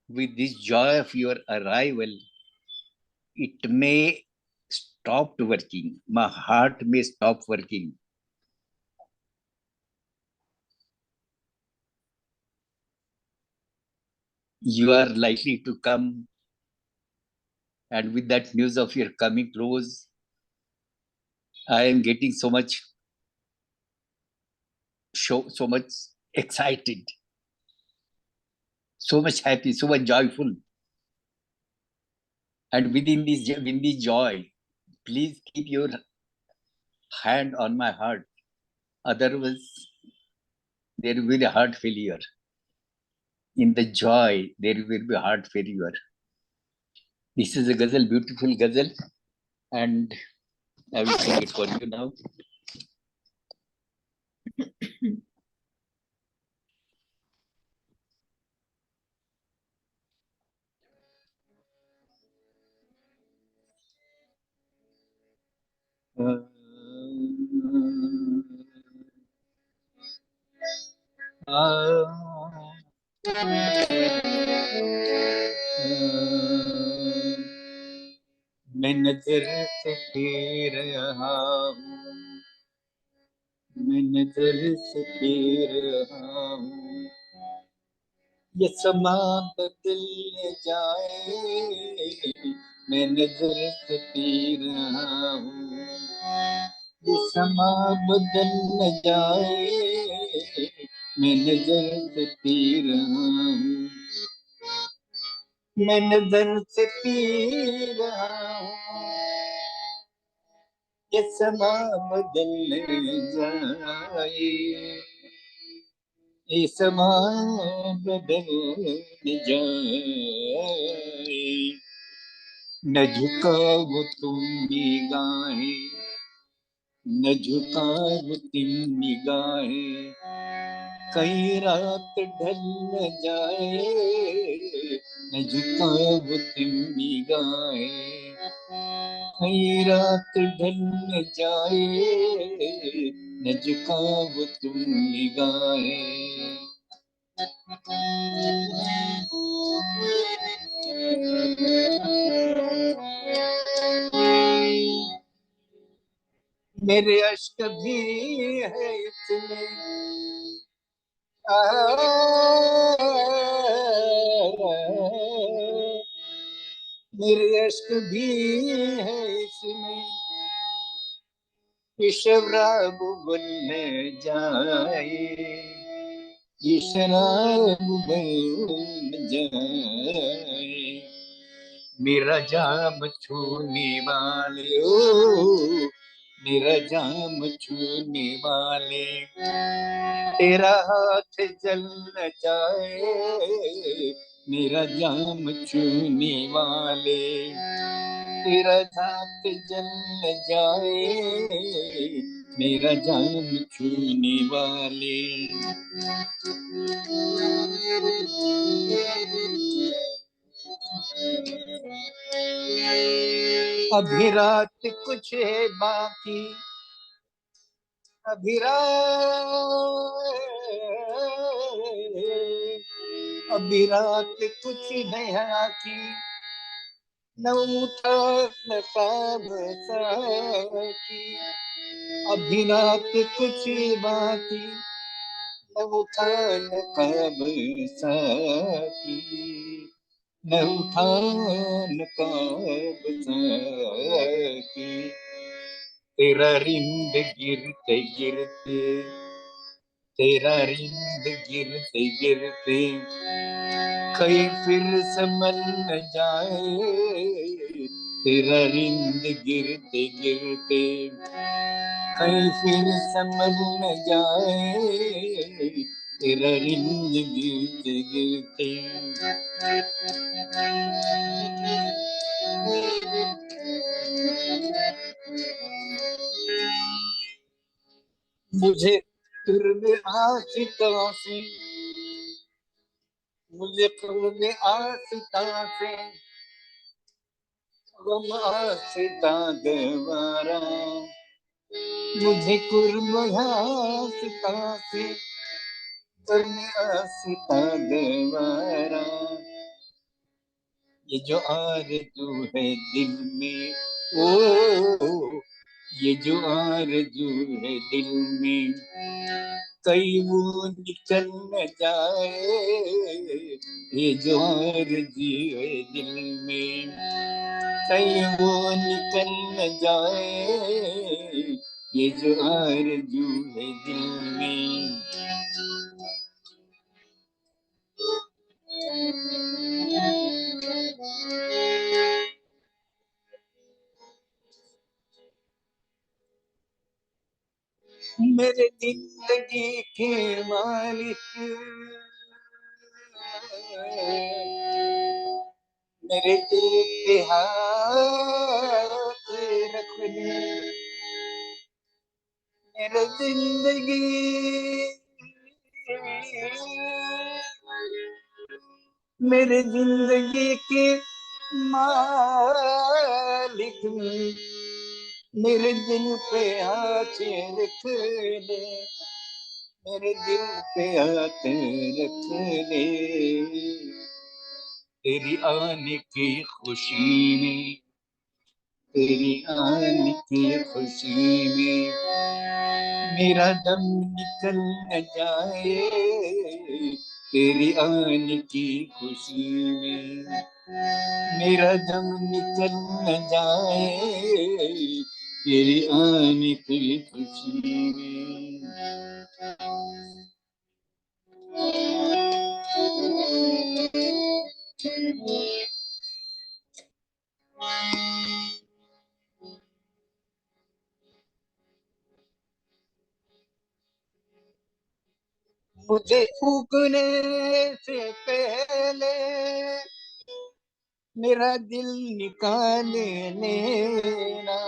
with this joy of your arrival, it may stop working. My heart may stop working. You are likely to come, and with that news of your coming close, I am getting so much excited, so much happy, so much joyful. And within this joy, please keep your hand on my heart. Otherwise, there will be a heart failure. In the joy, there will be a heart failure. This is a ghazal, beautiful ghazal, and I will sing it for you now. मैं नजर से फेर रहा हूँ, मैं नजर से फेर रहा हूँ, ये समा बदल जाए, मैं नजर से फेर रहा हूँ, ये समा बदल जाए, मैं नजर से फेर रहा हूँ, मैं नजर से पी रहा हूँ, ये समा बदल जाए, ये समा बदल जाए, न झुकाओ तुम निगाहें, न झुकाओ तुम निगाहें, कई रात ढल न जाए, न झुकाव तिम्मी गाए। कई रात ढल न जाए, न झुकाव तुम गाए। मेरे अश्क भी है इतने, मेरे अश्क भी है इसमें, कि शराब बन जाए, ये शराब बन जाए। मेरा जाम छूने वाले ओ, मेरा जाम छूने वाले, तेरा हाथ जल न जाए, मेरा जाम छूने वाले। तेरा हाथ जल न जाए, मेरा जाम छूने वाले। अभी रात कुछ है बाकी, अभी रात कुछ नया की, न उठा न ख्वाब की। अभी रात कुछ बाकी, न उठा न ख्वाब की, न उठा न ख्वाब की। तेरा रिंद गिरते गिरते, तेरा रिंद गिरते गिरते, कहीं फिर संभल न जाए। तेरा रिंद गिरते गिरते, कहीं फिर संभल न जाए। तेरा रिंद गिरते गिरते। मुझे कुर्ब आशिकों से, मुझे कुर्ब आशिकों से, गम आशिता दोबारा। मुझे कुर्ब आशिकों से, गम आशिता दोबारा। ये जो आरज़ू है दिल में, ओ ये जो आरज़ू है दिल में, कहीं वो निकल न जाए। ये जो आरज़ू है दिल में, कहीं वो निकल न जाए। ये जो आरज़ू है दिल में। मेरे जिंदगी के मालिक, मेरे दिल पे हाथ रख ले। मेरे जिंदगी, मेरे जिंदगी के मालिक, मेरे दिल पे हाथ रख ले। मेरे दिल पे हाथ रख ले। तेरी आने की खुशी में, तेरी आने की खुशी में, मेरा दम निकल न जाए। तेरी आने की खुशी में, मेरा दम निकल न जाए। तेरी आने की खुशी में। मुझे फूकने से पहले मेरा दिल निकाल लेना।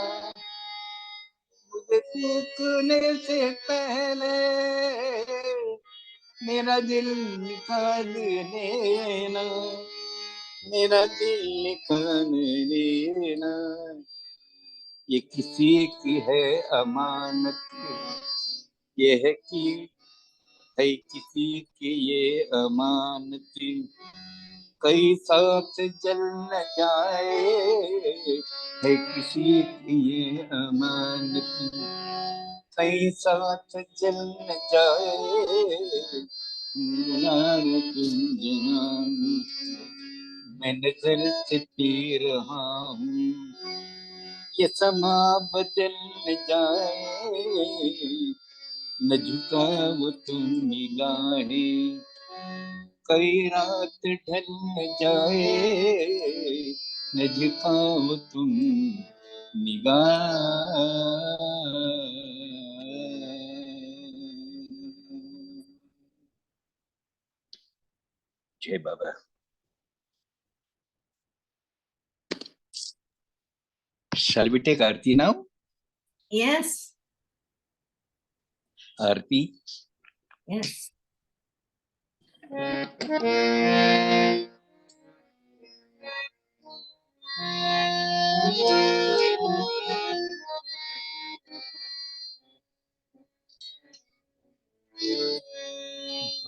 मुझे फूकने से पहले मेरा दिल निकाल लेना, मेरा दिल निकाल लेना, ये किसी की है अमानत, ये है कि है किसी की ये अमानत, कई साथ जल न जाए, है किसी की ये अमानत, कई साथ जल न जाए, यार तुम जहां, मैं नजर से पी रहा हूँ, ये समा बदल न जाए, न झुकाओ तुम निगाहें, कई रात ढल न जाए, न झुकाओ तुम निगाह। जय बाबा। Shall we take Aarti now? Yes, Aarti. yes.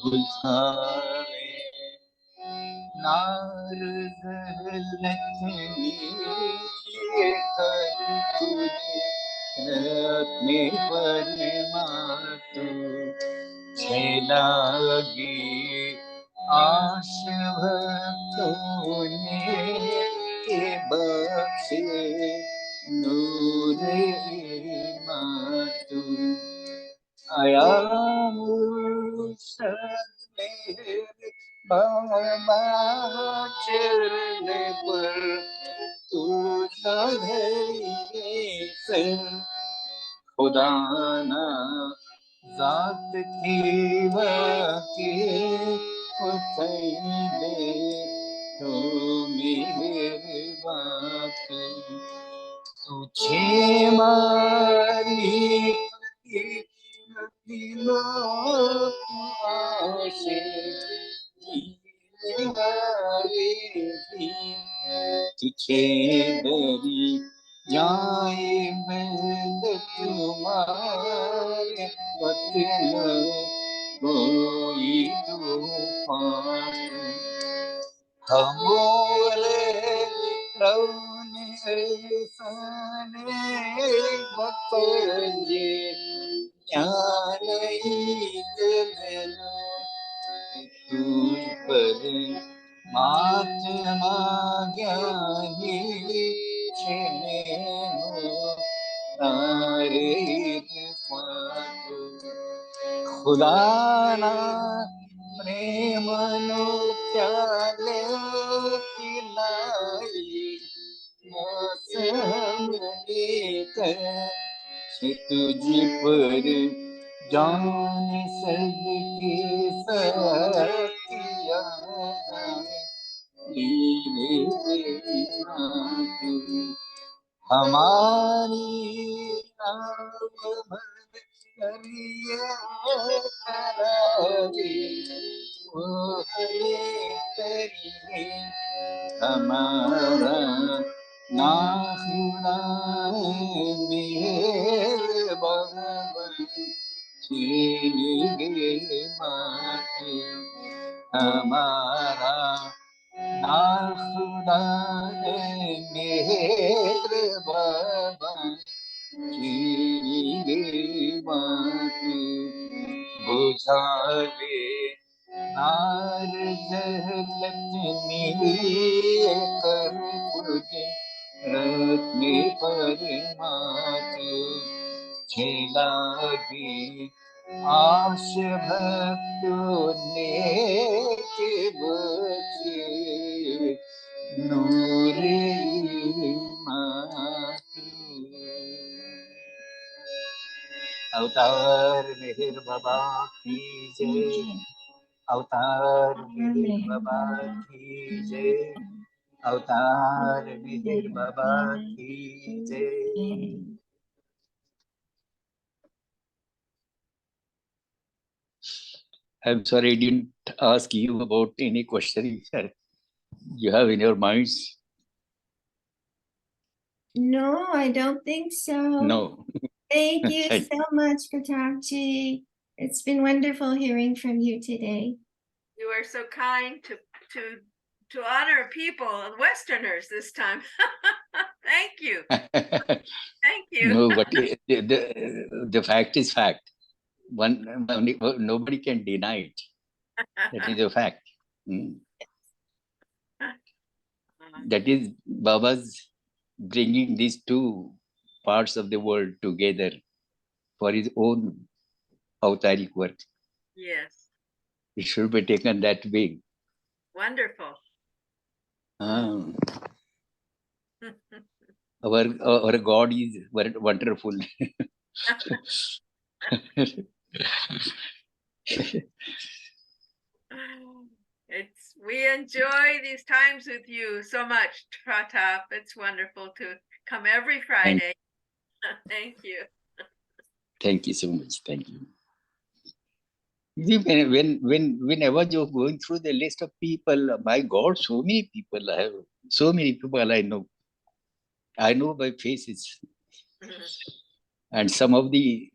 बुझावे नारद लक्ष्मी कर तुझे रत्ने परमातु छेलागी आश भक्तों ने के बख्शे नूर मातु आया बाबा चरण पर तू खुदा ना जात की बाकी दे तो मेरे बात तुझे मारी आशे तुझे डरी जाए मैं तुम्हारे बदला कोई तूफान हमोरे रौने साने बतजे ज्ञान तुझ पर महात्मा ज्ञानी छिने तारे पातु खुदा ना प्रेम नो प्याले पिलाई मौसम लेकर तुझ पर जान सबके सतिया हमारी नाम करिए करारी करिए हमारा ना खुदा मेरे बाबा चीनी बात हमारा ना खुदा मेरे बाबा चीनी बात बुझा ले नार जहलतनी कर तुझे रत्ने परमात छेलागी आश भक्तों ने के बचे नूरे मातु अवतार मेहर बाबा की जय, अवतार मेहर बाबा की जय, अवतार मेहर बाबा की जय। I'm sorry I didn't ask you about any question you have in your minds. No, I don't think so. No. Thank you Thank so much, Pratapji. It's been wonderful hearing from you today. You are so kind to honor people, Westerners this time. Thank you. Thank you. No, but the fact is fact. Nobody can deny it. That is a fact. Mm. That is Baba's bringing these two parts of the world together for his own avataric work. Yes. It should be taken that way. Wonderful. Ah, our God is wonderful. We enjoy these times with you so much, Pratap. It's wonderful to come every Friday. Thank you. Thank you so much. Thank you. You see, when I was going through the list of people, my God, so many people I have, so many people I know. I know by faces, and some of the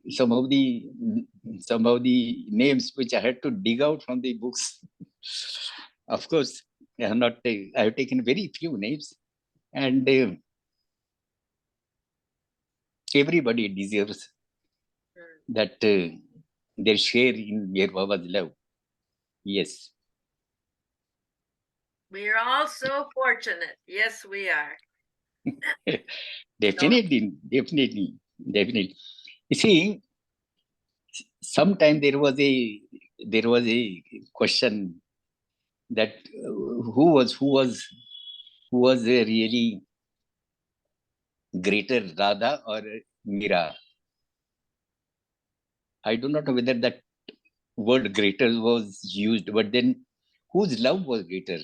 names which I had to dig out from the books. Of course, I have not. I have taken very few names, and everybody deserves that their share in Meher Baba's love. Yes. We are all so fortunate. Yes, we are. Definitely. You see, sometime there was a question that who was a really greater, Radha or Mira? I do not know whether that word greater was used, but then whose love was greater?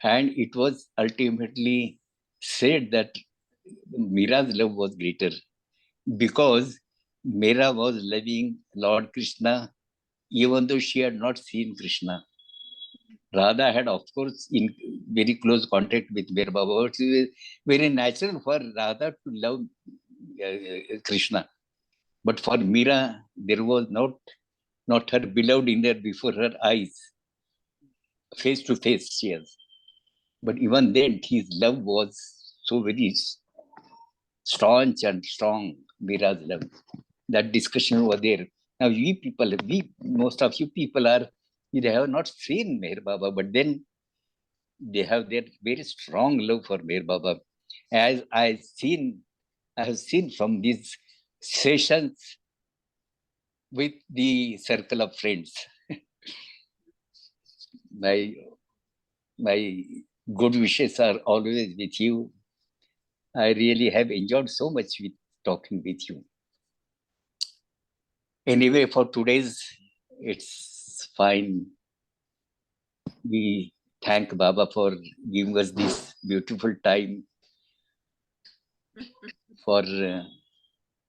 And it was ultimately said that Mira's love was greater because Mira was loving Lord Krishna even though she had not seen Krishna. Radha had, of course, in very close contact with Meher Baba. It was very natural for Radha to love Krishna. But for Mira, there was not her beloved in there before her eyes, face to face, yes. But even then, his love was so very staunch and strong, Mira's love. That discussion over there. Now, most of you people they have not seen Meher Baba, but then they have their very strong love for Meher Baba. As I have seen from these sessions with the circle of friends. My good wishes are always with you. I really have enjoyed so much with talking with you. Anyway, for today's, it's fine. We thank Baba for giving us this beautiful time for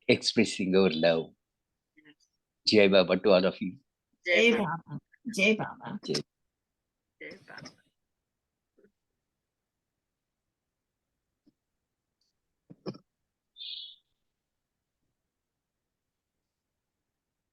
expressing our love. Jai Baba to all of you. Jai Baba. Jai Baba. Jai Baba.